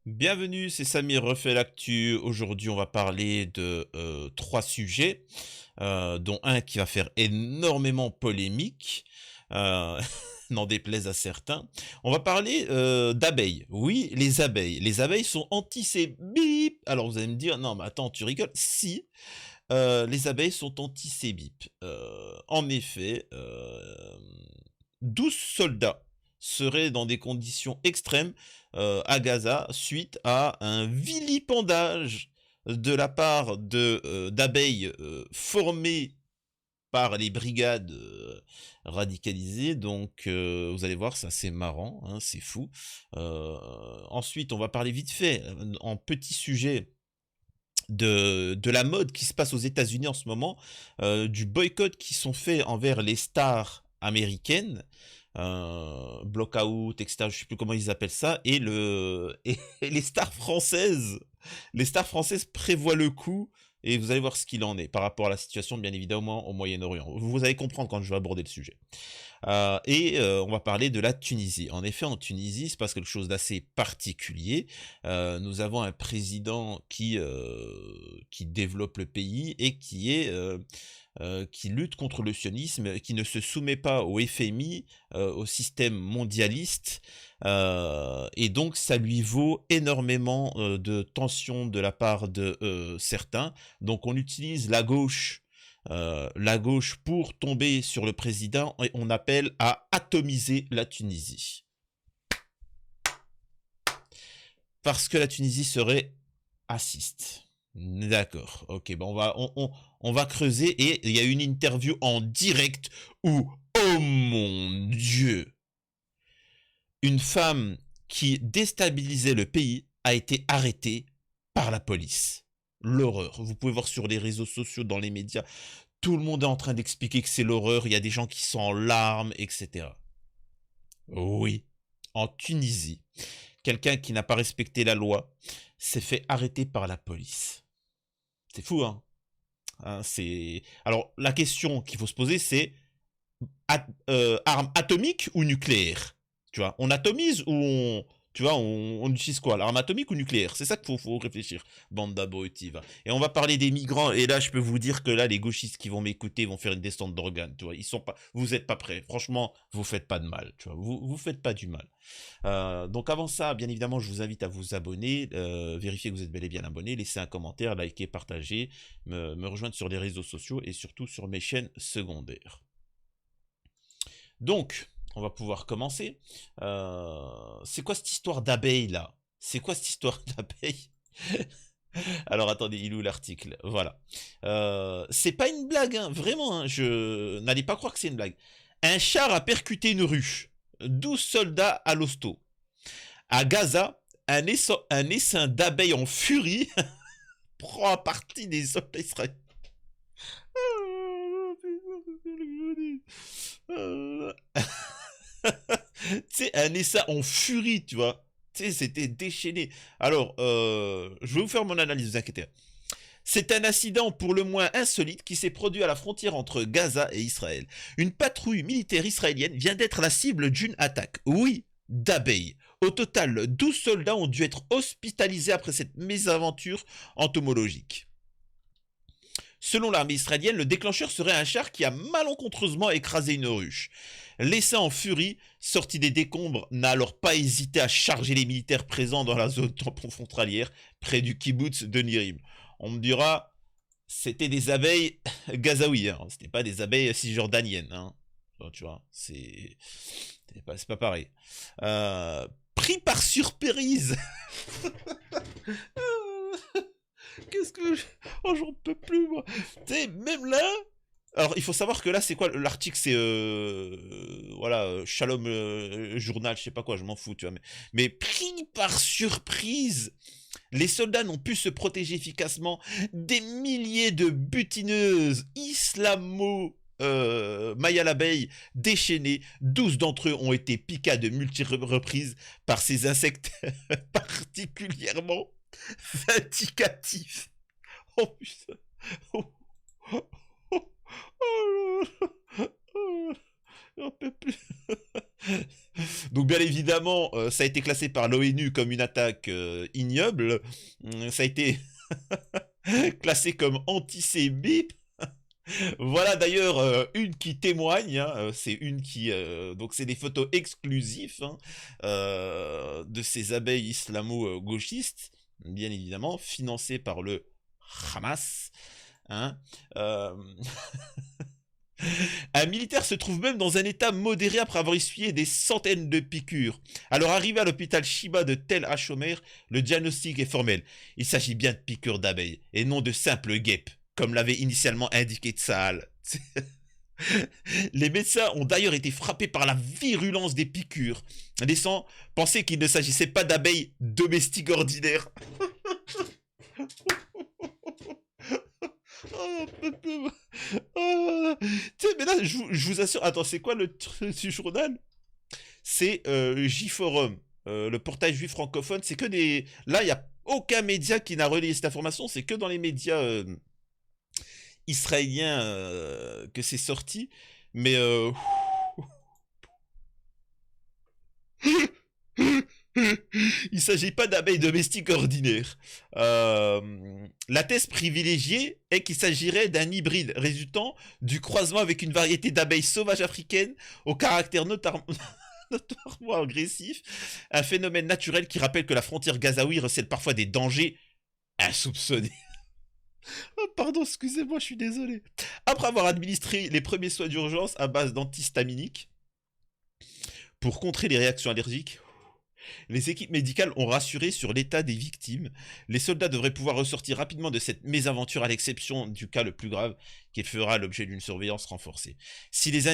Bienvenue, c'est Samir refait l'actu. Aujourd'hui, on va parler de 3 sujets, dont un qui va faire énormément polémique, heu, n'en déplaise à certains. On va parler, d'abeilles. Oui, les abeilles. Les abeilles sont antisémites. Alors vous allez me dire: «Non mais attends, tu rigoles?» Si, les abeilles sont antisémites. En effet, 12 soldats seraient dans des conditions extrêmes, à Gaza suite à un vilipendage de la part d'abeilles, formées par les brigades, radicalisées. Donc vous allez voir, c'est assez marrant, hein, c'est fou. Ensuite, on va parler vite fait, en petit sujet de la mode qui se passe aux États-Unis en ce moment, du boycott qui sont faits envers les stars américaines, Blockout, et cetera, je sais plus comment ils appellent ça, et le et les stars françaises prévoient le coup, et vous allez voir ce qu'il en est par rapport à la situation, bien évidemment, au Moyen-Orient. Vous allez comprendre quand je vais aborder le sujet. On va parler de la Tunisie. En effet, en Tunisie, il se passe quelque chose d'assez particulier. Nous avons un président qui développe le pays et qui lutte contre le sionisme, qui ne se soumet pas au FMI, au système mondialiste, et donc ça lui vaut énormément, de tensions de la part de, certains. Donc on utilise la gauche pour tomber sur le président, et on appelle à atomiser la Tunisie. Parce que la Tunisie serait raciste. D'accord, ok, bon, on va creuser, et il y a une interview en direct où, oh mon Dieu, une femme qui déstabilisait le pays a été arrêtée par la police. L'horreur. Vous pouvez voir sur les réseaux sociaux, dans les médias, tout le monde est en train d'expliquer que c'est l'horreur, il y a des gens qui sont en larmes, etc. Oui, en Tunisie, quelqu'un qui n'a pas respecté la loi s'est fait arrêter par la police. C'est fou, hein, c'est... Alors, la question qu'il faut se poser, c'est arme atomique ou nucléaire? Tu vois, on atomise ou tu vois, on utilise quoi? L'arme atomique ou nucléaire? C'est ça qu'il faut réfléchir, bande d'abrutis, va. Et on va parler des migrants, et là, je peux vous dire que là, les gauchistes qui vont m'écouter vont faire une descente d'organes, tu vois. Ils sont pas, vous êtes pas prêts. Franchement, vous faites pas de mal, tu vois. Vous faites pas du mal. Donc avant ça, bien évidemment, je vous invite à vous abonner, vérifier que vous êtes bel et bien abonné, laisser un commentaire, liker, partager, me rejoindre sur les réseaux sociaux et surtout sur mes chaînes secondaires. Donc, on va pouvoir commencer. C'est quoi cette histoire d'abeille là? C'est quoi cette histoire d'abeille? Alors attendez, il est où l'article? Voilà. C'est pas une blague, hein, vraiment, hein, je n'allez pas croire que c'est une blague. Un char a percuté une ruche. 12 soldats à l'hosto. À Gaza, un essaim d'abeilles en furie prend partie des soldats israéliens. C'est un essaim en furie, tu vois. Tu sais, c'était déchaîné. Alors, je vais vous faire mon analyse, vous inquiétez. C'est un incident pour le moins insolite qui s'est produit à la frontière entre Gaza et Israël. Une patrouille militaire israélienne vient d'être la cible d'une attaque. Oui, d'abeilles. Au total, 12 soldats ont dû être hospitalisés après cette mésaventure entomologique. Selon l'armée israélienne, le déclencheur serait un char qui a malencontreusement écrasé une ruche. L'essaim en furie, sorti des décombres, n'a alors pas hésité à charger les militaires présents dans la zone tampon frontalière, près du kibbutz de Nirim. On me dira, c'était des abeilles gazaouis, hein. C'était pas des abeilles cisjordaniennes, hein. Tu vois, c'est pas pareil. Pris par surprise. Qu'est-ce que oh, j'en peux plus, moi. Tu sais, même là. Alors, il faut savoir que là, c'est quoi l'article? C'est voilà, Shalom journal, je sais pas quoi, je m'en fous, tu vois. Mais pris par surprise, les soldats n'ont pu se protéger efficacement des milliers de butineuses islamo Maya l'abeille déchaînées. 12 d'entre eux ont été piqués à de multiples reprises par ces insectes particulièrement vindicatifs. Oh putain. Oh, oh, oh, oh, oh, j'en peux plus. Donc bien évidemment, ça a été classé par l'ONU comme une attaque ignoble. Ça a été classé comme antisémite. Voilà d'ailleurs une qui témoigne, hein, c'est une qui donc c'est des photos exclusives hein, de ces abeilles islamo-gauchistes, bien évidemment financées par le Hamas. Hein, euh, Un militaire se trouve même dans un état modéré après avoir essuyé des centaines de piqûres. Alors arrivé à l'hôpital Shiba de Tel HaShomer, le diagnostic est formel. Il s'agit bien de piqûres d'abeilles et non de simples guêpes, comme l'avait initialement indiqué Tsahal. Les médecins ont d'ailleurs été frappés par la virulence des piqûres, laissant penser qu'il ne s'agissait pas d'abeilles domestiques ordinaires. Oh, oh, tu sais, mais là, je vous assure. Attends, c'est quoi le truc du journal? C'est J-Forum, le portail juif francophone. C'est que des. Là, il n'y a aucun média qui n'a relayé cette information. C'est que dans les médias israéliens que c'est sorti. Mais. Il ne s'agit pas d'abeilles domestiques ordinaires. La thèse privilégiée est qu'il s'agirait d'un hybride résultant du croisement avec une variété d'abeilles sauvages africaines au caractère notoirement agressif, un phénomène naturel qui rappelle que la frontière gazaoui recèle parfois des dangers insoupçonnés. Oh, pardon, excusez-moi, je suis désolé. Après avoir administré les premiers soins d'urgence à base d'antihistaminiques pour contrer les réactions allergiques, les équipes médicales ont rassuré sur l'état des victimes. Les soldats devraient pouvoir ressortir rapidement de cette mésaventure à l'exception du cas le plus grave qui fera l'objet d'une surveillance renforcée. Si les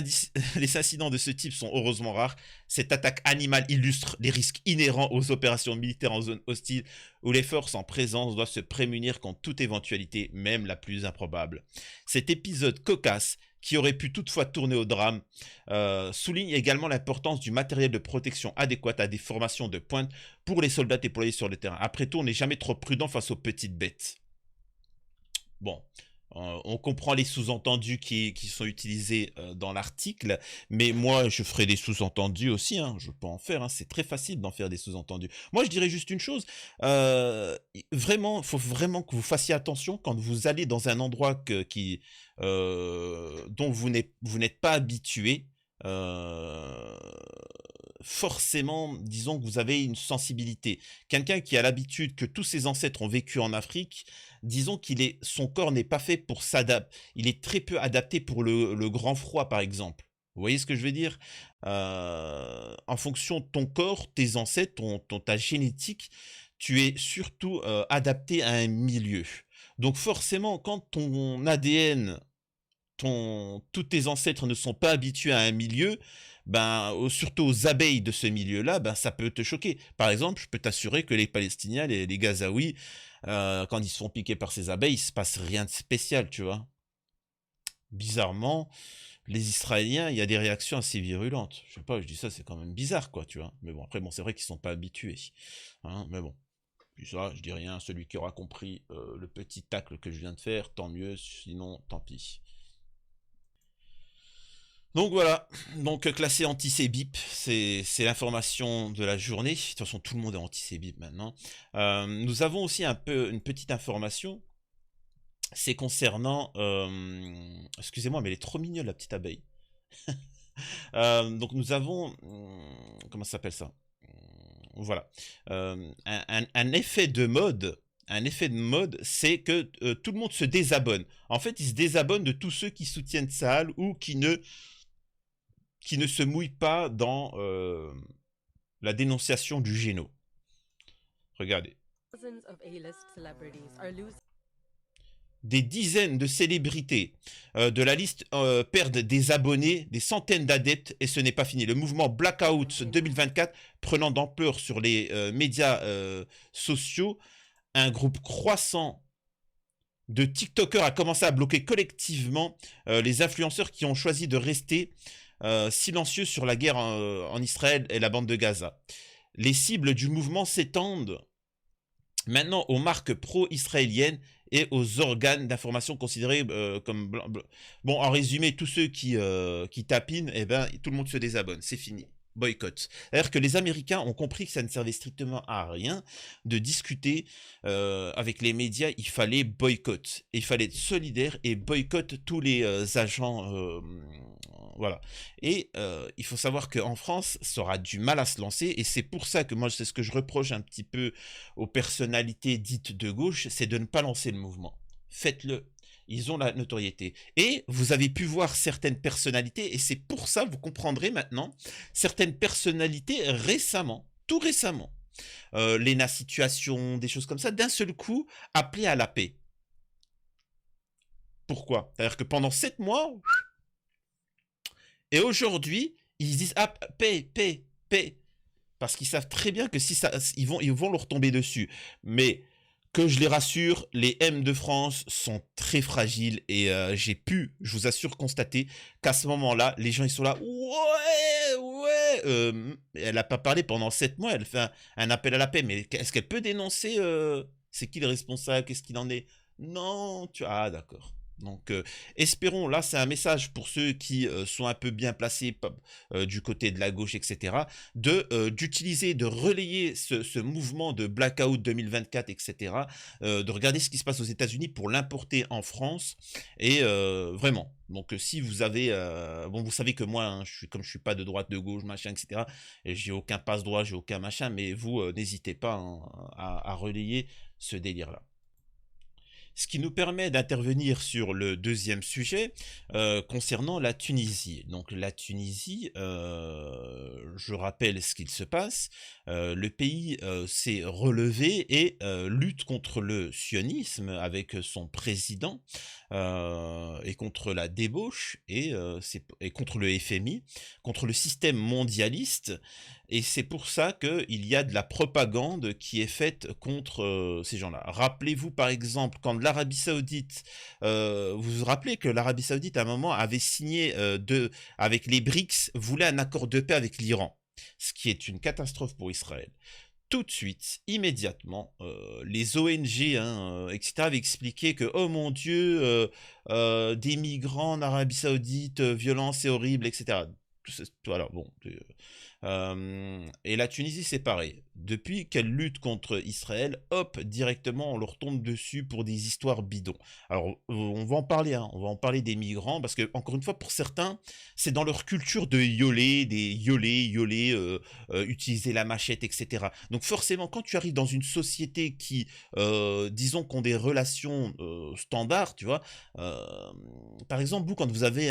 incidents de ce type sont heureusement rares, cette attaque animale illustre les risques inhérents aux opérations militaires en zone hostile où les forces en présence doivent se prémunir contre toute éventualité, même la plus improbable. Cet épisode cocasse qui aurait pu toutefois tourner au drame, souligne également l'importance du matériel de protection adéquat à des formations de pointe pour les soldats déployés sur le terrain. Après tout, on n'est jamais trop prudent face aux petites bêtes. Bon, on comprend les sous-entendus qui sont utilisés dans l'article, mais moi, je ferai des sous-entendus aussi, hein, je peux en faire, hein, c'est très facile d'en faire des sous-entendus. Moi, je dirais juste une chose, vraiment, il faut vraiment que vous fassiez attention quand vous allez dans un endroit dont vous n'êtes pas habitué. Forcément, disons que vous avez une sensibilité. Quelqu'un qui a l'habitude que tous ses ancêtres ont vécu en Afrique, disons son corps n'est pas fait pour s'adapter. Il est très peu adapté pour le grand froid, par exemple. Vous voyez ce que je veux dire? En fonction de ton corps, tes ancêtres, ta génétique, tu es surtout adapté à un milieu. Donc forcément, quand ton ADN, tous tes ancêtres ne sont pas habitués à un milieu, ben, surtout aux abeilles de ce milieu-là, ben, ça peut te choquer. Par exemple, je peux t'assurer que les Palestiniens, les Gazaouis, quand ils se font piquer par ces abeilles, il se passe rien de spécial, tu vois. Bizarrement, les Israéliens, il y a des réactions assez virulentes. Je sais pas, je dis ça, c'est quand même bizarre, quoi, tu vois. Mais bon, après, bon, c'est vrai qu'ils sont pas habitués. Hein, mais bon. Puis ça, je dis rien. Celui qui aura compris le petit tacle que je viens de faire, tant mieux. Sinon, tant pis. Donc voilà, donc classé anti-CBIP, c'est l'information de la journée. De toute façon, tout le monde est anti-CBIP maintenant. Nous avons aussi une petite information. C'est concernant... excusez-moi, mais elle est trop mignonne, la petite abeille. Donc nous avons... comment ça s'appelle ça? Voilà. Un effet de mode. Un effet de mode, c'est que tout le monde se désabonne. En fait, ils se désabonnent de tous ceux qui soutiennent Tsahal ou qui ne se mouille pas dans la dénonciation du géno. Regardez. Des dizaines de célébrités de la liste perdent des abonnés, des centaines d'adeptes, et ce n'est pas fini. Le mouvement Blackout 2024 prenant d'ampleur sur les médias sociaux, un groupe croissant de TikTokers a commencé à bloquer collectivement les influenceurs qui ont choisi de rester silencieux sur la guerre en Israël et la bande de Gaza. Les cibles du mouvement s'étendent maintenant aux marques pro-israéliennes et aux organes d'information considérés comme blancs. Bon, en résumé, tous ceux qui tapinent, eh ben, tout le monde se désabonne, c'est fini. boycott. C'est-à-dire que les Américains ont compris que ça ne servait strictement à rien de discuter avec les médias, il fallait boycott. Il fallait être solidaire et boycott tous les agents. Voilà. Et il faut savoir qu'en France, ça aura du mal à se lancer et c'est pour ça que moi, c'est ce que je reproche un petit peu aux personnalités dites de gauche, c'est de ne pas lancer le mouvement. Faites-le. Ils ont la notoriété. Et vous avez pu voir certaines personnalités, et c'est pour ça, vous comprendrez maintenant, certaines personnalités récemment, tout récemment, Lena Situation, des choses comme ça, d'un seul coup, appelées à la paix. Pourquoi? C'est-à-dire que pendant 7 mois, et aujourd'hui, ils disent ah, paix, paix, paix. Parce qu'ils savent très bien que si ça, ils vont leur tomber dessus. Mais que je les rassure, les M de France sont très fragiles et je vous assure, constater qu'à ce moment-là, les gens ils sont là, ouais, ouais. Elle n'a pas parlé pendant 7 mois, elle fait un appel à la paix, mais est-ce qu'elle peut dénoncer c'est qui le responsable, qu'est-ce qu'il en est? Non, ah d'accord. Donc, espérons, là, c'est un message pour ceux qui sont un peu bien placés du côté de la gauche, etc., d'utiliser, de relayer ce mouvement de blackout 2024, etc., de regarder ce qui se passe aux États-Unis pour l'importer en France. Et vraiment, donc si vous avez... bon, vous savez que moi, hein, comme je suis pas de droite, de gauche, machin, etc., et j'ai aucun passe-droit, j'ai aucun machin, mais vous, n'hésitez pas hein, à relayer ce délire-là. Ce qui nous permet d'intervenir sur le deuxième sujet concernant la Tunisie. Donc la Tunisie, je rappelle ce qu'il se passe. Le pays s'est relevé et lutte contre le sionisme avec son président et contre la débauche et contre le FMI, contre le système mondialiste. Et c'est pour ça qu'il y a de la propagande qui est faite contre ces gens-là. Rappelez-vous par exemple quand l'Arabie Saoudite, vous vous rappelez que l'Arabie Saoudite à un moment avait signé avec les BRICS, voulait un accord de paix avec l'Iran, ce qui est une catastrophe pour Israël. Tout de suite, immédiatement, les ONG, hein, etc., avaient expliqué que, oh mon Dieu, des migrants en Arabie Saoudite, violence, c'est horrible, etc. Voilà, bon. Et la Tunisie, c'est pareil. Depuis qu'elle lutte contre Israël, hop, directement, on leur tombe dessus pour des histoires bidons. Alors, on va en parler, hein, on va en parler des migrants, parce que, encore une fois, pour certains, c'est dans leur culture de yoler, utiliser la machette, etc. Donc, forcément, quand tu arrives dans une société qui, disons, ont des relations standards, tu vois, par exemple, vous, quand vous avez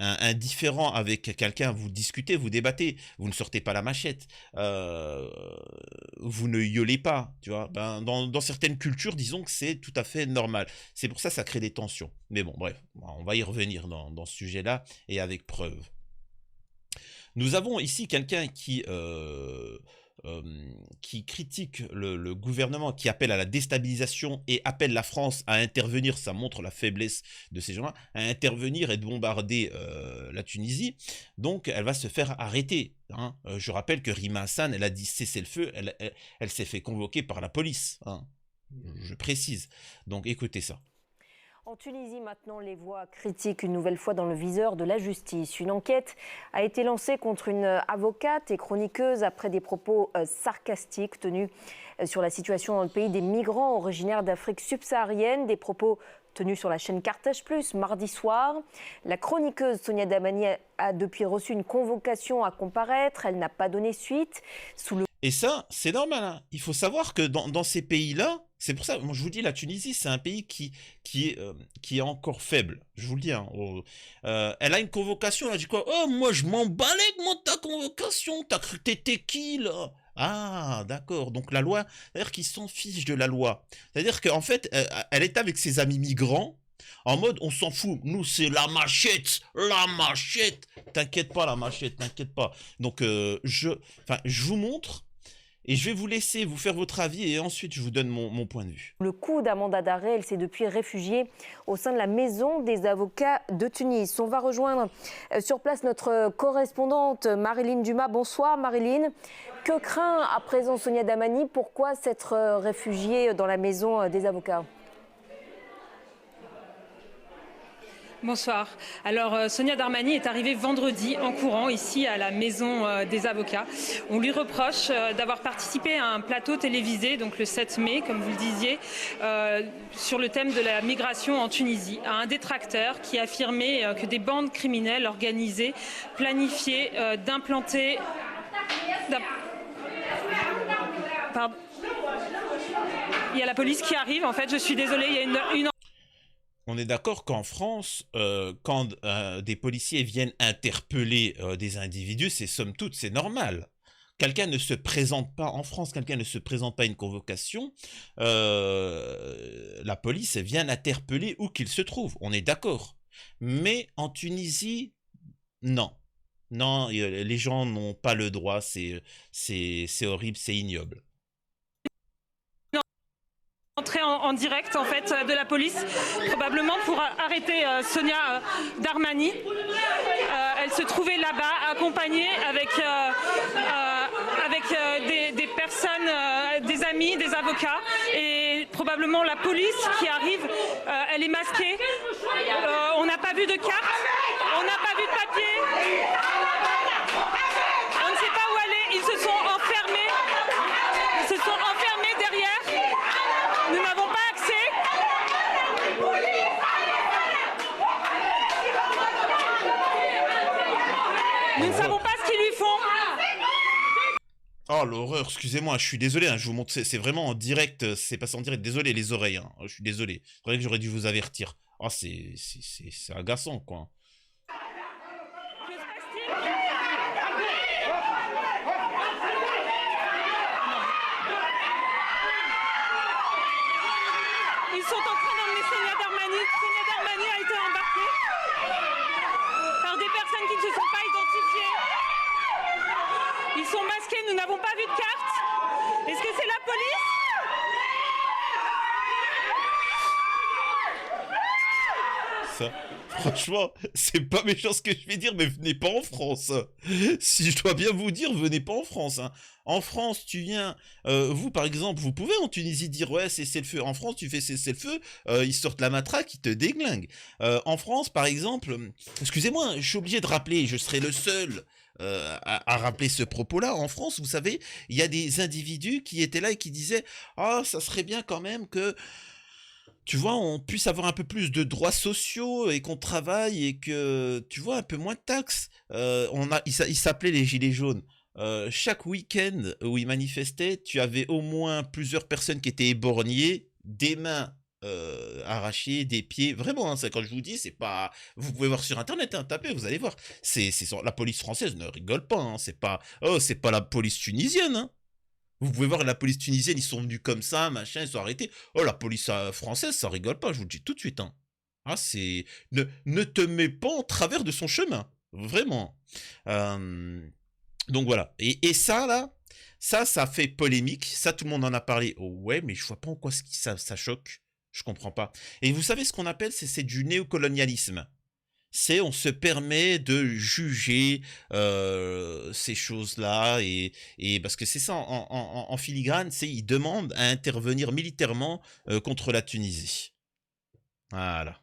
un différend avec quelqu'un, vous discutez, vous débattez, vous ne sortez pas la machette, vous ne yolez pas, tu vois. Ben, dans certaines cultures, disons que c'est tout à fait normal. C'est pour ça que ça crée des tensions. Mais bon, bref, on va y revenir dans ce sujet-là et avec preuve. Nous avons ici quelqu'un qui critique le gouvernement, qui appelle à la déstabilisation et appelle la France à intervenir, ça montre la faiblesse de ces gens-là, à intervenir et de bombarder la Tunisie, donc elle va se faire arrêter. Hein. Je rappelle que Rima Hassan, elle a dit cessez le feu, elle s'est fait convoquer par la police. Hein. Je précise. Donc écoutez ça. En Tunisie, maintenant, les voix critiquent une nouvelle fois dans le viseur de la justice. Une enquête a été lancée contre une avocate et chroniqueuse après des propos sarcastiques tenus sur la situation dans le pays des migrants originaires d'Afrique subsaharienne, des propos tenus sur la chaîne Carthage Plus mardi soir. La chroniqueuse Sonia Damani a depuis reçu une convocation à comparaître. Elle n'a pas donné suite. Et ça, c'est normal. Hein. Il faut savoir que dans ces pays-là, c'est pour ça, moi, je vous dis, la Tunisie, c'est un pays qui est encore faible. Je vous le dis. Hein, elle a une convocation, elle a dit quoi? Oh, moi, je m'en balègue, moi, de ta convocation. T'as cru que t'étais qui, là? Ah, d'accord. Donc la loi, c'est-à-dire qu'ils s'en fichent de la loi. C'est-à-dire qu'en fait, elle est avec ses amis migrants, en mode, on s'en fout. Nous, c'est la machette. La machette. T'inquiète pas, la machette, t'inquiète pas. Donc, je vous montre. Et je vais vous laisser vous faire votre avis et ensuite je vous donne mon point de vue. Le coup d'un mandat d'arrêt, elle s'est depuis réfugiée au sein de la maison des avocats de Tunis. On va rejoindre sur place notre correspondante Marilyn Dumas. Bonsoir Marilyn. Que craint à présent Sonia Damani? Pourquoi s'être réfugiée dans la maison des avocats? Bonsoir. Alors, Sonia Darmani est arrivée vendredi en courant ici à la maison des avocats. On lui reproche d'avoir participé à un plateau télévisé, donc le 7 mai, comme vous le disiez, sur le thème de la migration en Tunisie, à un détracteur qui affirmait que des bandes criminelles organisées planifiaient d'implanter... Pardon. Il y a la police qui arrive, en fait, je suis désolée, il y a une... On est d'accord qu'en France, quand des policiers viennent interpeller des individus, c'est somme toute, c'est normal. Quelqu'un ne se présente pas en France, quelqu'un ne se présente pas à une convocation, la police vient interpeller où qu'il se trouve. On est d'accord. Mais en Tunisie, non. Non, les gens n'ont pas le droit, c'est horrible, c'est ignoble. Entrée en direct en fait de la police, probablement pour arrêter Sonia Darmani. Elle se trouvait là-bas, accompagnée avec des personnes, des amis, des avocats, et probablement la police qui arrive. Elle est masquée. On n'a pas vu de carte, on n'a pas vu de papier. On ne sait pas où aller. Ils se sont enfermés. Ils se sont enfermés derrière. Nous n'avons pas accès. Nous ne savons pas ce qu'ils lui font. Oh l'horreur, excusez-moi, je suis désolé, hein, je vous montre, c'est vraiment en direct, c'est passé en direct, désolé les oreilles, hein, je suis désolé, c'est vrai que j'aurais dû vous avertir. Oh c'est agaçant quoi. Ils sont en train d'emmener Sonia Darmani. Sonia Darmani a été embarquée par des personnes qui ne se sont pas identifiées. Ils sont masqués, nous n'avons pas vu de carte. Est-ce que c'est la police ? Ça, franchement, c'est pas méchant ce que je vais dire, mais venez pas en France. Si je dois bien vous dire, venez pas en France. Hein. En France, tu viens, vous par exemple, vous pouvez en Tunisie dire ouais c'est le feu. En France, tu fais c'est le feu, ils sortent la matraque, ils te déglinguent. En France, par exemple, excusez-moi, je suis obligé de rappeler, je serai le seul à rappeler ce propos-là. En France, vous savez, il y a des individus qui étaient là et qui disaient ah ça serait bien quand même que tu vois, on puisse avoir un peu plus de droits sociaux et qu'on travaille et que, tu vois, un peu moins de taxes. Ils s'appelaient les Gilets jaunes. Chaque week-end où ils manifestaient, tu avais au moins plusieurs personnes qui étaient éborgnées, des mains arrachées, des pieds. Vraiment, hein, ça, quand je vous dis, c'est pas... Vous pouvez voir sur Internet, hein, tapez, vous allez voir. La police française ne rigole pas. Hein, c'est pas la police tunisienne, hein. Vous pouvez voir la police tunisienne, ils sont venus comme ça, machin, ils sont arrêtés. Oh, la police française, ça rigole pas, je vous le dis tout de suite. Hein. Ah, c'est... Ne te mets pas en travers de son chemin. Vraiment. Donc voilà. Et ça, là, ça fait polémique. Ça, tout le monde en a parlé. Oh, ouais, mais je vois pas en quoi ça choque. Je comprends pas. Et vous savez ce qu'on appelle, c'est du néocolonialisme. On se permet de juger ces choses-là et parce que c'est ça en filigrane, ils demandent à intervenir militairement contre la Tunisie. Voilà,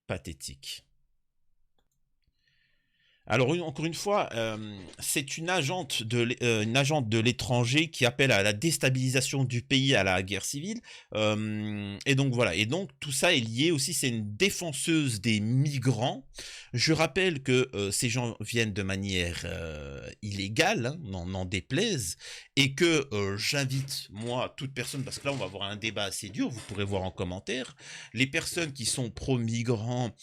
pathétique. Alors encore une fois, c'est une agente de l'étranger qui appelle à la déstabilisation du pays, à la guerre civile. Et donc voilà. Et donc tout ça est lié aussi. C'est une défenseuse des migrants. Je rappelle que ces gens viennent de manière illégale, hein, n'en déplaise, et que j'invite moi toute personne, parce que là on va avoir un débat assez dur. Vous pourrez voir en commentaire les personnes qui sont pro-migrants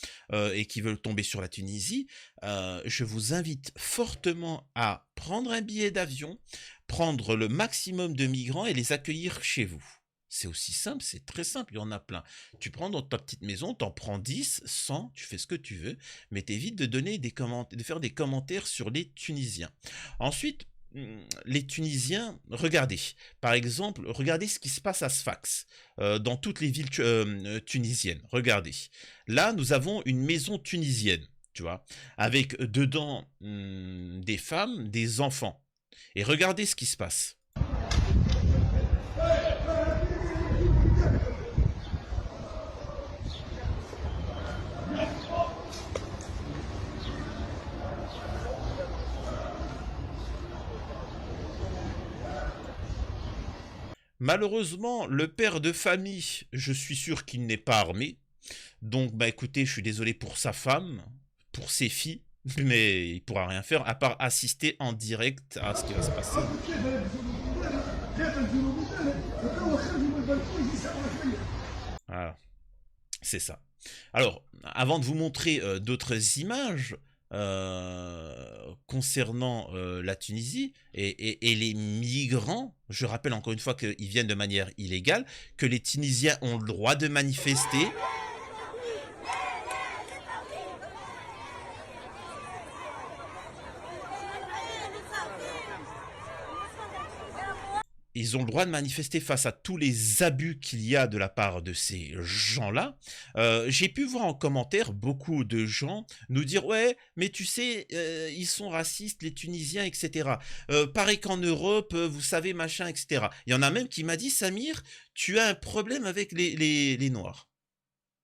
et qui veulent tomber sur la Tunisie. Je vous invite fortement à prendre un billet d'avion, prendre le maximum de migrants et les accueillir chez vous. C'est aussi simple, c'est très simple, il y en a plein. Tu prends dans ta petite maison, t'en prends 10, 100, tu fais ce que tu veux, mais t'évites de donner de faire des commentaires sur les Tunisiens. Ensuite, les Tunisiens, regardez, par exemple, regardez ce qui se passe à Sfax, dans toutes les villes tunisiennes. Regardez, là nous avons une maison tunisienne. Tu vois, avec dedans des femmes, des enfants. Et regardez ce qui se passe. Malheureusement, le père de famille, je suis sûr qu'il n'est pas armé. Donc, bah écoutez, je suis désolé pour sa femme, pour ses filles, mais il pourra rien faire à part assister en direct à ce qui va se passer. Voilà, c'est ça. Alors, avant de vous montrer d'autres images concernant la Tunisie et les migrants, je rappelle encore une fois qu'ils viennent de manière illégale, que les Tunisiens ont le droit de manifester. Ils ont le droit de manifester face à tous les abus qu'il y a de la part de ces gens-là. J'ai pu voir en commentaire beaucoup de gens nous dire ouais, mais tu sais, ils sont racistes, les Tunisiens, etc. Pareil qu'en Europe, vous savez, machin, etc. Il y en a même qui m'a dit Samir, tu as un problème avec les Noirs.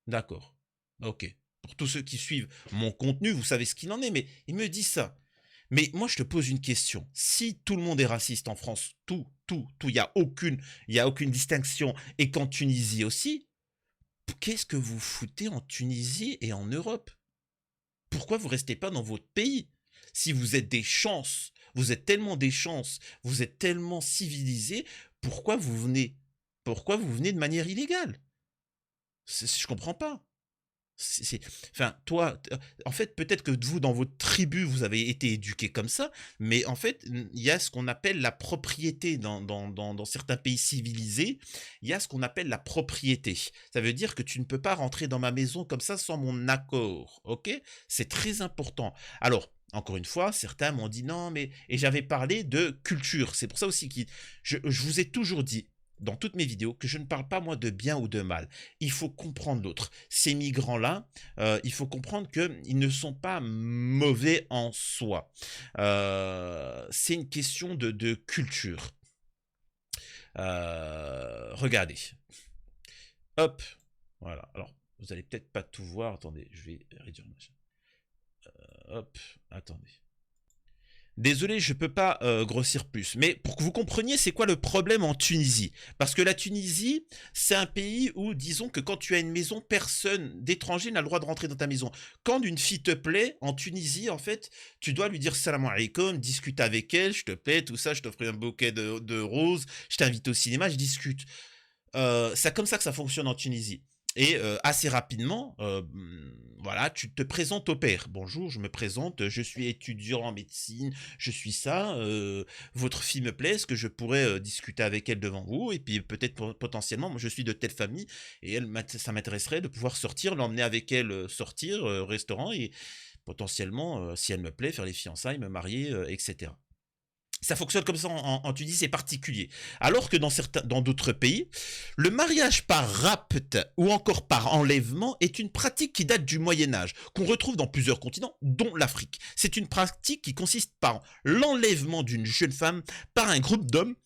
D'accord, ok. Pour tous ceux qui suivent mon contenu, vous savez ce qu'il en est, mais il me dit ça. Mais moi, je te pose une question. Si tout le monde est raciste en France, il n'y a aucune distinction, et qu'en Tunisie aussi, qu'est-ce que vous foutez en Tunisie et en Europe? Pourquoi vous restez pas dans votre pays? Si vous êtes des chances, vous êtes tellement des chances, vous êtes tellement civilisés, pourquoi vous venez? Pourquoi vous venez de manière illégale? Je comprends pas. Enfin, toi, en fait, peut-être que vous, dans votre tribu, vous avez été éduqué comme ça, mais en fait, il y a ce qu'on appelle la propriété dans certains pays civilisés. Il y a ce qu'on appelle la propriété. Ça veut dire que tu ne peux pas rentrer dans ma maison comme ça sans mon accord, ok? C'est très important. Alors, encore une fois, certains m'ont dit non, mais... Et j'avais parlé de culture. C'est pour ça aussi que je vous ai toujours dit, dans toutes mes vidéos, que je ne parle pas moi de bien ou de mal. Il faut comprendre l'autre. Ces migrants-là, il faut comprendre qu'ils ne sont pas mauvais en soi. C'est une question de culture. Regardez. Hop. Voilà. Alors, vous allez peut-être pas tout voir. Attendez, je vais réduire ma chaîne. Hop. Attendez. Désolé, je ne peux pas grossir plus. Mais pour que vous compreniez, c'est quoi le problème en Tunisie? Parce que la Tunisie, c'est un pays où, disons que quand tu as une maison, personne d'étranger n'a le droit de rentrer dans ta maison. Quand une fille te plaît, en Tunisie, en fait, tu dois lui dire salam alaikum, discute avec elle, je te plais, tout ça, je t'offre un bouquet de roses, je t'invite au cinéma, je discute. C'est comme ça que ça fonctionne en Tunisie. Et assez rapidement, voilà, tu te présentes au père. Bonjour, je me présente, je suis étudiant en médecine, je suis ça, votre fille me plaît, est-ce que je pourrais discuter avec elle devant vous? Et puis peut-être potentiellement, moi je suis de telle famille, et ça m'intéresserait de pouvoir sortir, l'emmener avec elle sortir au restaurant, et potentiellement, si elle me plaît, faire les fiançailles, me marier, etc. Ça fonctionne comme ça en Tunisie, c'est particulier. Alors que dans d'autres pays, le mariage par rapt ou encore par enlèvement est une pratique qui date du Moyen-Âge, qu'on retrouve dans plusieurs continents, dont l'Afrique. C'est une pratique qui consiste par l'enlèvement d'une jeune femme par un groupe d'hommes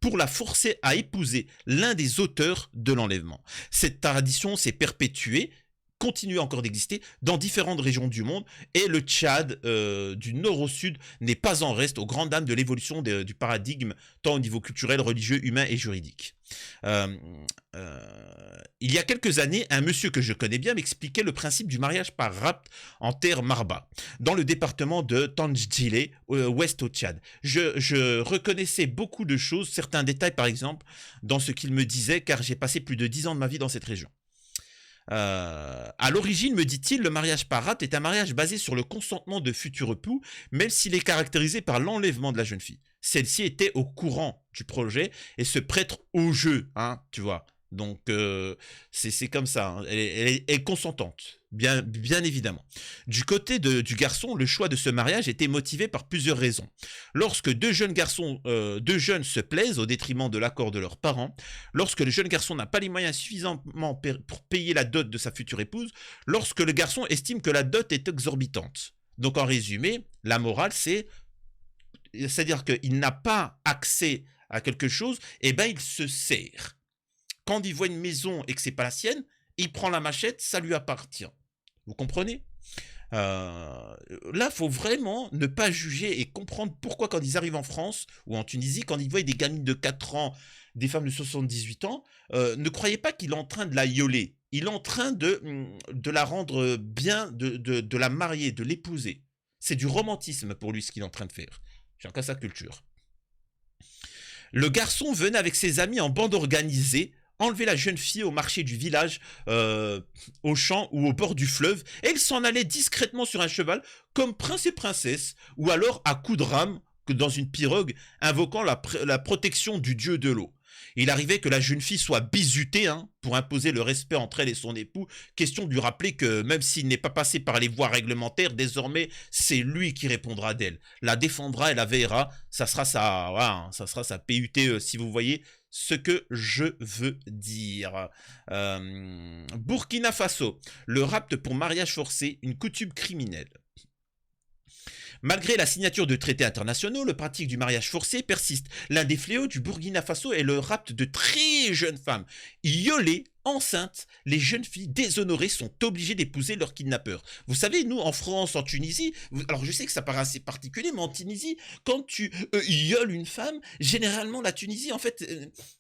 pour la forcer à épouser l'un des auteurs de l'enlèvement. Cette tradition s'est perpétuée, continue encore d'exister dans différentes régions du monde, et le Tchad du nord au sud n'est pas en reste aux grandes dames de l'évolution du paradigme tant au niveau culturel, religieux, humain et juridique. Il y a quelques années, un monsieur que je connais bien m'expliquait le principe du mariage par rapt en terre Marba, dans le département de Tandjilé, ouest au Tchad. Je reconnaissais beaucoup de choses, certains détails par exemple, dans ce qu'il me disait, car j'ai passé plus de 10 ans de ma vie dans cette région. À l'origine, me dit-il, le mariage par rapt est un mariage basé sur le consentement de futurs époux, même s'il est caractérisé par l'enlèvement de la jeune fille. Celle-ci était au courant du projet et se prête au jeu, hein, tu vois. Donc, c'est comme ça, hein. Elle est consentante, bien évidemment. Du côté du garçon, le choix de ce mariage était motivé par plusieurs raisons. Lorsque deux jeunes se plaisent au détriment de l'accord de leurs parents, lorsque le jeune garçon n'a pas les moyens suffisamment pour payer la dot de sa future épouse, lorsque le garçon estime que la dot est exorbitante. Donc, en résumé, la morale, c'est-à-dire qu'il n'a pas accès à quelque chose, et ben il se sert. Quand il voit une maison et que c'est pas la sienne, il prend la machette, ça lui appartient. Vous comprenez? Là, faut vraiment ne pas juger et comprendre pourquoi quand ils arrivent en France ou en Tunisie, quand ils voient des gamines de 4 ans, des femmes de 78 ans, ne croyez pas qu'il est en train de la yoler. Il est en train de la rendre bien, de la marier, de l'épouser. C'est du romantisme pour lui ce qu'il est en train de faire. Chacun sa culture. Le garçon venait avec ses amis en bande organisée enlever la jeune fille au marché du village, au champ ou au bord du fleuve, et il s'en allait discrètement sur un cheval, comme prince et princesse, ou alors à coups de rame, que dans une pirogue, invoquant la protection du dieu de l'eau. Il arrivait que la jeune fille soit bizutée pour imposer le respect entre elle et son époux. Question de lui rappeler que même s'il n'est pas passé par les voies réglementaires, désormais, c'est lui qui répondra d'elle. La défendra et la veillera. Ça sera sa PUT, si vous voyez ce que je veux dire. Burkina Faso. Le rapt pour mariage forcé, une coutume criminelle. Malgré la signature de traités internationaux, le pratique du mariage forcé persiste. L'un des fléaux du Burkina Faso est le rapt de très jeunes femmes. Iolées, enceintes, les jeunes filles déshonorées sont obligées d'épouser leur kidnappeur. Vous savez, nous, en France, en Tunisie, alors je sais que ça paraît assez particulier, mais en Tunisie, quand tu ioles une femme, généralement, la Tunisie, en fait,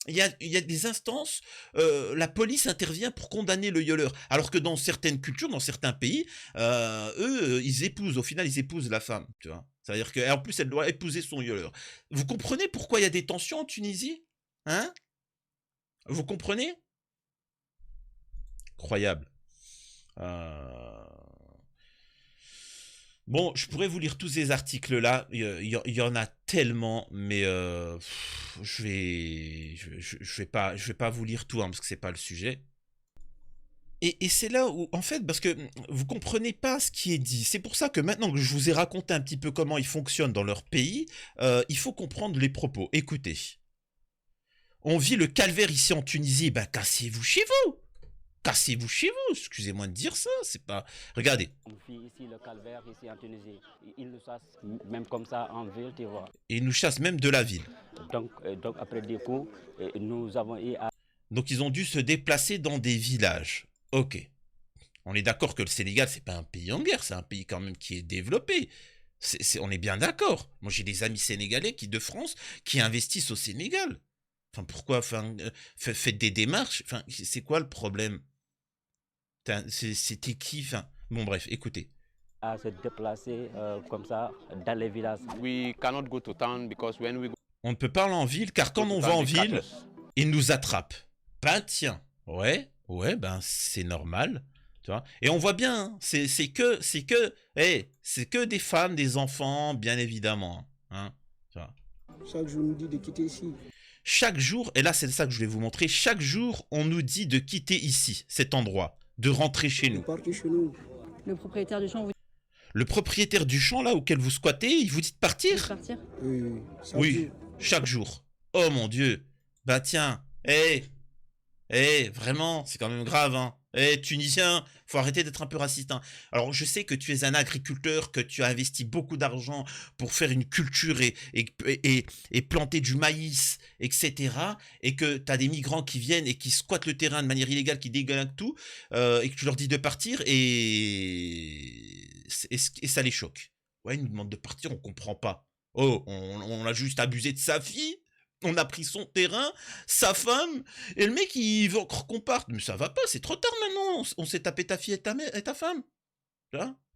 il y a des instances, la police intervient pour condamner le violeur. Alors que dans certaines cultures, dans certains pays, eux, ils épousent, au final, ils épousent la femme, tu vois. C'est-à-dire qu'en plus, elle doit épouser son violeur. Vous comprenez pourquoi il y a des tensions en Tunisie? Hein? Vous comprenez? Incroyable. Bon, je pourrais vous lire tous ces articles-là. Il y en a tellement, mais je vais pas vous lire tout, parce que c'est pas le sujet. Et c'est là où, en fait, parce que vous comprenez pas ce qui est dit. C'est pour ça que maintenant que je vous ai raconté un petit peu comment ils fonctionnent dans leur pays, il faut comprendre les propos. Écoutez. On vit le calvaire ici en Tunisie. Ben, cassez-vous chez vous. Cassez-vous chez vous. Excusez-moi de dire ça. C'est pas. Regardez. On vit ici le calvaire, ici en Tunisie. Ils nous chassent même comme ça en ville, tu vois. Et ils nous chassent même de la ville. Donc après des coups, nous avons eu à... Donc ils ont dû se déplacer dans des villages. Ok. On est d'accord que le Sénégal, c'est pas un pays en guerre. C'est un pays quand même qui est développé. On est bien d'accord. Moi, j'ai des amis sénégalais de France qui investissent au Sénégal. Enfin, pourquoi faites des démarches. Enfin, c'est quoi le problème? C'était qui? Enfin, bon, bref, écoutez. À se déplacer comme ça dans les villages. We cannot go to town because when we go... On ne peut pas aller en ville car quand on va en ville, ils nous attrapent. Ben tiens, ouais, ben c'est normal. Tu vois. Et on voit bien, c'est que des femmes, des enfants, bien évidemment. Hein, tu vois. Chaque jour, on nous dit de quitter ici. Chaque jour, et là c'est ça que je vais vous montrer, chaque jour on nous dit de quitter ici, cet endroit, de rentrer chez nous. Chez nous. Le propriétaire du champ vous dit Le propriétaire du champ là auquel vous squattez, il vous dit de partir? de partir? Oui, chaque jour. Oh mon Dieu. Bah tiens, vraiment, c'est quand même grave, hein. Tunisien, faut arrêter d'être un peu raciste, hein. Alors, je sais que tu es un agriculteur, que tu as investi beaucoup d'argent pour faire une culture et planter du maïs, etc. Et que tu as des migrants qui viennent et qui squattent le terrain de manière illégale, qui déglinguent tout, et que tu leur dis de partir et ça les choque. Ouais, ils nous demandent de partir, on comprend pas. Oh, on a juste abusé de sa fille. On a pris son terrain, sa femme, et le mec il veut encore qu'on parte. Mais ça va pas, c'est trop tard maintenant. On s'est tapé ta fille et ta femme.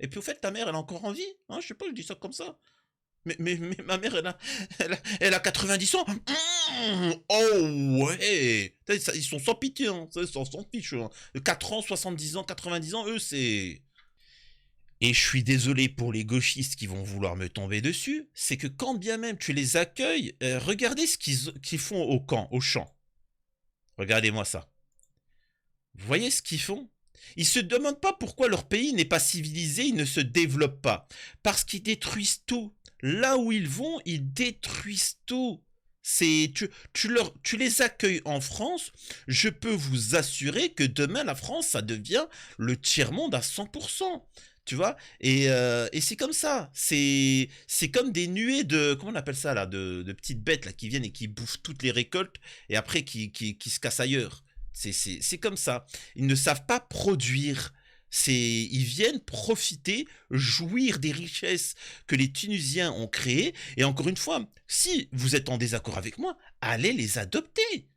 Et puis au fait, ta mère, elle est encore en vie. Hein, je sais pas, je dis ça comme ça. Mais ma mère, elle a 90 ans. Oh ouais. Ils sont sans pitié, hein. Ils sont sans fiche. Hein. 4 ans, 70 ans, 90 ans, eux, c'est... Et je suis désolé pour les gauchistes qui vont vouloir me tomber dessus, c'est que quand bien même tu les accueilles, regardez ce qu'ils font au camp, au champ. Regardez-moi ça. Vous voyez ce qu'ils font? Ils se demandent pas pourquoi leur pays n'est pas civilisé, ils ne se développent pas. Parce qu'ils détruisent tout. Là où ils vont, ils détruisent tout. Tu les accueilles en France, je peux vous assurer que demain la France, ça devient le tiers-monde à 100%. Tu vois, et c'est comme ça, c'est comme des nuées de, comment on appelle ça là, de petites bêtes là qui viennent et qui bouffent toutes les récoltes et après qui se cassent ailleurs. C'est comme ça. Ils ne savent pas produire. Ils viennent profiter, jouir des richesses que les Tunisiens ont créées. Et encore une fois, si vous êtes en désaccord avec moi, allez les adopter.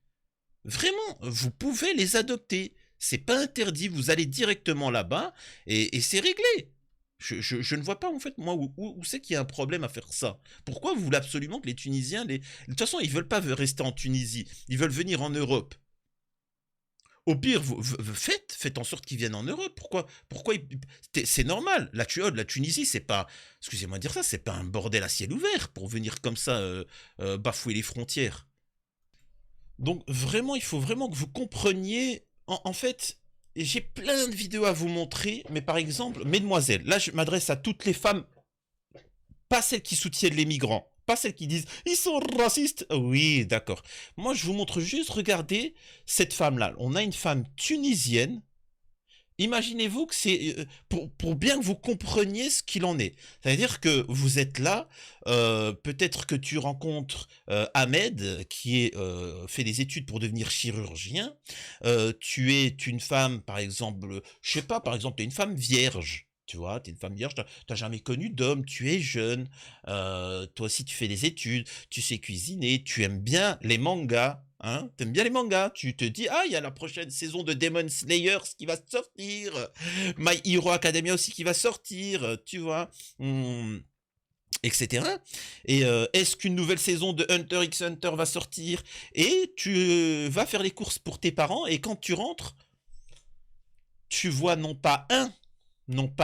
Vraiment, vous pouvez les adopter. C'est pas interdit, vous allez directement là-bas et c'est réglé. Je ne vois pas en fait moi où c'est qu'il y a un problème à faire ça. Pourquoi vous voulez absolument que les Tunisiens... De toute façon, ils veulent pas rester en Tunisie, ils veulent venir en Europe. Au pire, faites en sorte qu'ils viennent en Europe. Pourquoi c'est normal. La Tunisie, c'est pas... Excusez-moi de dire ça, c'est pas un bordel à ciel ouvert pour venir comme ça bafouer les frontières. Donc vraiment, il faut vraiment que vous compreniez... En fait, j'ai plein de vidéos à vous montrer, mais par exemple, mesdemoiselles, là je m'adresse à toutes les femmes, pas celles qui soutiennent les migrants, pas celles qui disent « ils sont racistes ». Oui, d'accord. Moi, je vous montre juste, regardez cette femme-là. On a une femme tunisienne. Imaginez-vous que c'est pour bien que vous compreniez ce qu'il en est. C'est-à-dire que vous êtes là, peut-être que tu rencontres Ahmed qui fait des études pour devenir chirurgien. Tu es une femme, par exemple, je sais pas, par exemple, tu es une femme vierge. Tu vois, tu es une femme vierge, t'as jamais connu d'homme, tu es jeune, toi aussi tu fais des études, tu sais cuisiner, tu aimes bien les mangas. Hein, t'aimes bien les mangas, tu te dis, ah, il y a la prochaine saison de Demon Slayer qui va sortir, My Hero Academia aussi qui va sortir, tu vois, etc. Et est-ce qu'une nouvelle saison de Hunter x Hunter va sortir? Et tu vas faire les courses pour tes parents, et quand tu rentres, tu vois non pas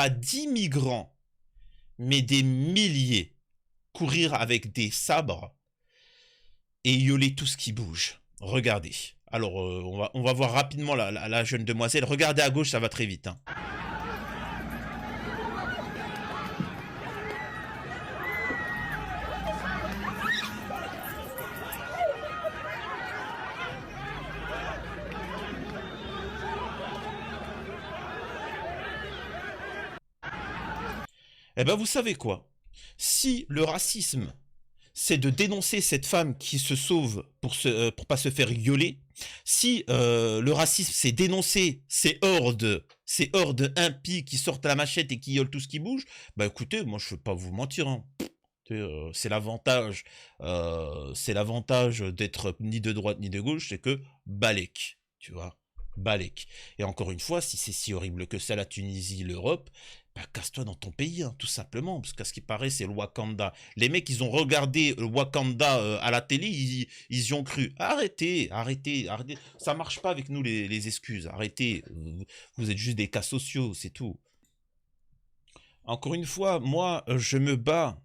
10 migrants, mais des milliers courir avec des sabres et yoler tout ce qui bouge. Regardez. Alors, on va voir rapidement la jeune demoiselle. Regardez à gauche, ça va très vite. Hein. Eh ben, vous savez quoi? Si le racisme, c'est de dénoncer cette femme qui se sauve pour pas se faire gueuler. Si le racisme, c'est dénoncer ces hordes impies qui sortent à la machette et qui violent tout ce qui bouge, bah écoutez, moi je ne vais pas vous mentir. Hein. C'est l'avantage d'être ni de droite ni de gauche, c'est que Balek, tu vois. Balek. Et encore une fois, si c'est si horrible que ça, la Tunisie, l'Europe, bah, casse-toi dans ton pays, hein, tout simplement, parce qu'à ce qui paraît, c'est le Wakanda. Les mecs, ils ont regardé le Wakanda à la télé, ils y ont cru. Arrêtez. Ça marche pas avec nous, les excuses. Arrêtez. Vous êtes juste des cas sociaux, c'est tout. Encore une fois, moi, je me bats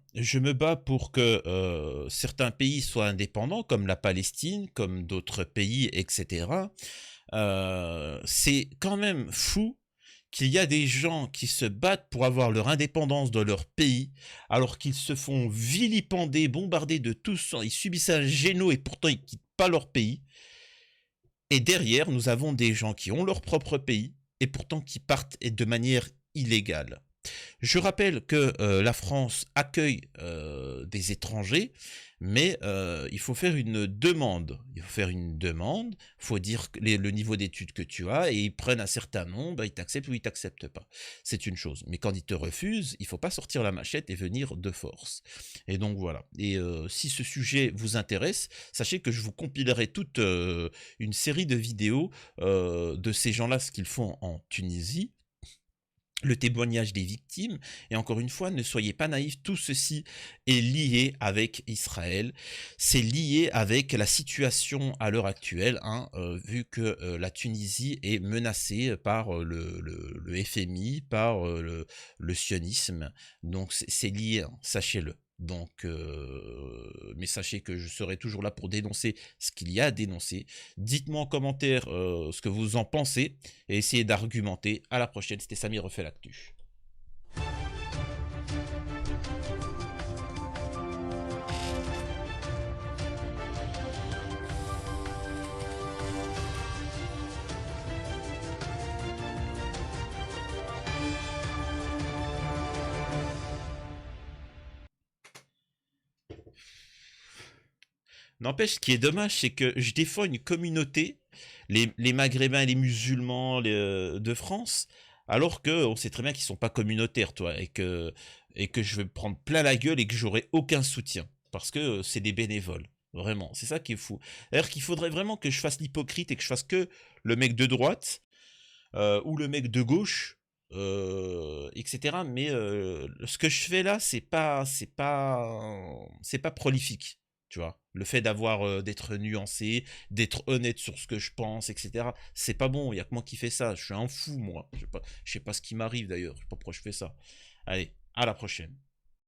pour que certains pays soient indépendants, comme la Palestine, comme d'autres pays, etc. C'est quand même fou qu'il y a des gens qui se battent pour avoir leur indépendance dans leur pays, alors qu'ils se font vilipender, bombarder de tous, ils subissent un génocide et pourtant ils quittent pas leur pays. Et derrière, nous avons des gens qui ont leur propre pays et pourtant qui partent de manière illégale. Je rappelle que la France accueille des étrangers, mais il faut faire une demande. Il faut dire le niveau d'études que tu as, et ils prennent un certain nombre, ils t'acceptent ou ils t'acceptent pas. C'est une chose. Mais quand ils te refusent, il ne faut pas sortir la machette et venir de force. Et donc voilà. Et si ce sujet vous intéresse, sachez que je vous compilerai toute une série de vidéos de ces gens-là, ce qu'ils font en Tunisie, le témoignage des victimes, et encore une fois, ne soyez pas naïfs, tout ceci est lié avec Israël, c'est lié avec la situation à l'heure actuelle, hein, vu que la Tunisie est menacée par le FMI, par le sionisme, donc c'est lié, hein, sachez-le. Donc, mais sachez que je serai toujours là pour dénoncer ce qu'il y a à dénoncer. Dites-moi en commentaire ce que vous en pensez et essayez d'argumenter. À la prochaine, c'était Samy refait l'actu. N'empêche, ce qui est dommage, c'est que je défends une communauté, les Maghrébins et les musulmans de France, Alors qu'on sait très bien qu'ils sont pas communautaires, toi, et que je vais me prendre plein la gueule et que j'aurai aucun soutien. Parce que c'est des bénévoles. Vraiment, c'est ça qui est fou. C'est-à-dire qu'il faudrait vraiment que je fasse l'hypocrite et que je fasse que le mec de droite ou le mec de gauche, etc. Mais ce que je fais là, c'est pas prolifique, tu vois. Le fait d'être nuancé, d'être honnête sur ce que je pense, etc. C'est pas bon. Il y a que moi qui fais ça. Je suis un fou, moi. Je sais pas ce qui m'arrive d'ailleurs. Je sais pas pourquoi je fais ça. Allez, à la prochaine.